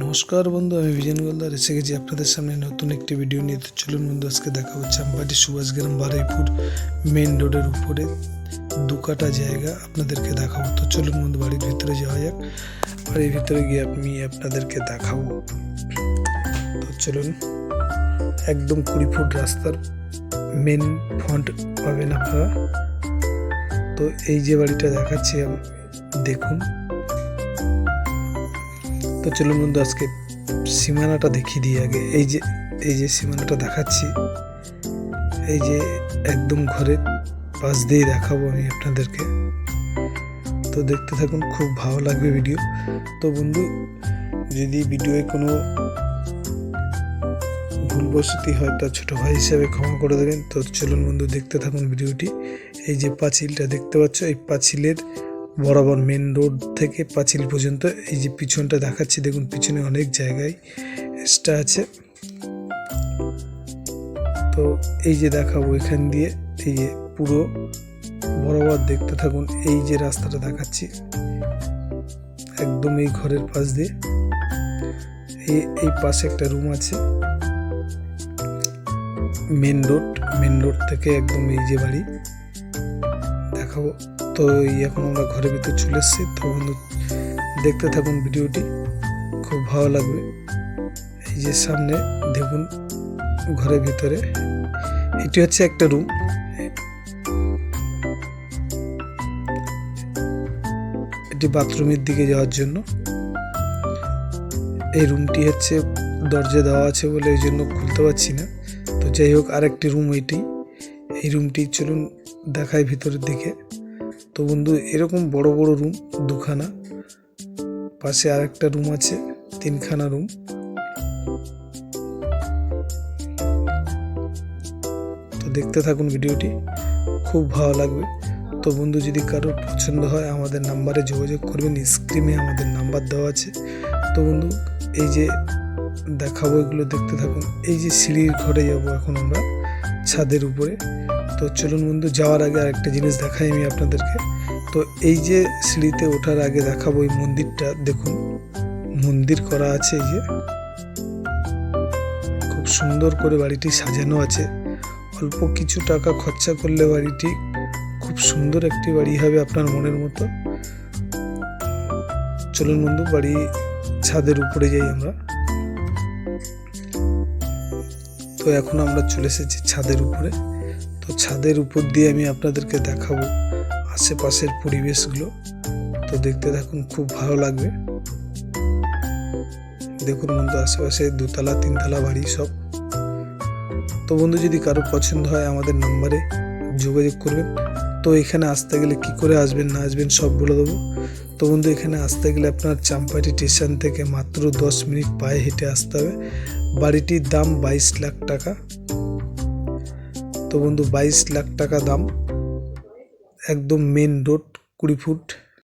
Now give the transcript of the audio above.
নমস্কার বন্ধু, আমি বিজন গোলদার এসে গেছি আপনাদের সামনে নতুন একটি ভিডিও নিয়ে। তো চলুন বন্ধু, আজকে দেখা হচ্ছে আমবাটি সুভাষগ্রাম বারুইপুর মেন রোডের উপরে দু কাটা জায়গা আপনাদেরকে দেখাবো। তো চলুন বন্ধু, বাড়ির ভিতরে যাওয়া যাক। বাড়ির ভিতরে গিয়ে আমি আপনাদেরকে দেখাবো। তো চলুন, একদম 20 ফুট রাস্তার মেন ফ্রন্ট পাবেন আপনারা। তো এই যে বাড়িটা দেখাচ্ছি দেখুন। তো চলুন বন্ধু, আজকে সীমানাটা দেখিয়ে দিই আগে। এই যে সীমানাটা দেখাচ্ছি, এই যে একদম ঘরের পাশ দিয়ে দেখাবো আমি আপনাদেরকে। তো দেখতে থাকুন, খুব ভালো লাগবে ভিডিও। তো বন্ধু, যদি ভিডিওয়ে কোনো ভুলবশতি হয় তা ছোট ভাই হিসাবে ক্ষমা করে দেবেন। তো চলুন বন্ধু, দেখতে থাকুন ভিডিওটি। এই যে পাঁচিলটা দেখতে পাচ্ছ, এই পাঁচিলের বরাবর মেন রোড থেকে পাঁচিল পর্যন্ত এই যে পিছনটা দেখাচ্ছি দেখুন, পিছনে অনেক জায়গায় এক্সট্রা আছে। তো এই যে দেখাবো এখান দিয়ে, এই যে পুরো বরাবর দেখতে থাকুন। এই যে রাস্তাটা দেখাচ্ছি একদম এই ঘরের পাশ দিয়ে, এই পাশে একটা রুম আছে। মেন রোড থেকে একদম এই যে বাড়ি দেখাবো। তো এখন আমরা ঘরের ভিতর চলে এসেছি। তো বন্ধু, দেখতে থাকুন ভিডিওটি, খুব ভালো লাগবে। এই যে সামনে দেখুন ঘরের ভিতরে, এটি হচ্ছে একটা রুম। এটি বাথরুমের দিকে যাওয়ার জন্য। এই রুমটি হচ্ছে দরজা দেওয়া আছে বলে এই জন্য খুলতে পারছি না। তো যাই হোক, আরেকটি রুম এই রুমটি চলুন দেখায় ভিতরের দিকে। তো বন্ধু, এরকম বড় বড় রুম দুখানা, পাশে আরেকটা রুম আছে, 3খানা রুম। তো দেখতে থাকুন ভিডিওটি, খুব ভালো লাগবে। তো বন্ধু, যদি কারোর পছন্দ হয় আমাদের নাম্বারে যোগাযোগ করবেন, স্ক্রিনে আমাদের নাম্বার দেওয়া আছে। তো বন্ধু, এই যে দেখাবো এগুলো দেখতে থাকুন। এই যে সিঁড়ির ঘরে যাবো এখন আমরা, ছাদের উপরে। তো চলুন বন্ধু, যাওয়ার আগে আরেকটা জিনিস দেখাই আমি আপনাদেরকে। তো এই যে সিঁড়িতে ওঠার আগে দেখাবো এই মন্দিরটা দেখুন, মন্দির করা আছে। এই যে খুব সুন্দর করে বাড়িটি সাজানো আছে। অল্প কিছু টাকা খরচা করলে বাড়িটি খুব সুন্দর একটি বাড়ি হবে আপনার মনের মতো। চলুন বন্ধু, বাড়ি ছাদের উপরে যাই আমরা। তো এখন আমরা চলে এসেছি ছাদের উপরে। তো ছাদের উপর দিয়ে আমি আপনাদেরকে দেখাবো আশেপাশের পরিবেশগুলো। তো দেখতে থাকুন, খুব ভালো লাগবে। দেখুন বন্ধু, আশেপাশে 2তলা 3তলা বাড়ি সব। তো বন্ধু, যদি কারো পছন্দ হয় আমাদের নাম্বারে যোগাযোগ করবেন। তো এখানে আসতে গেলে কি করে আসবেন না আসবেন সব বলে দেবো। তো বন্ধু, এখানে আসতে গেলে আপনার চাম্পাটি স্টেশন থেকে মাত্র 10 মিনিট পায়ে হেঁটে আসতে হবে। বাড়িটির দাম 22 লাখ টাকা। তো বন্ধু, 22 লাখ টাকা দাম, একদম মেন রোড, 20 ফুট।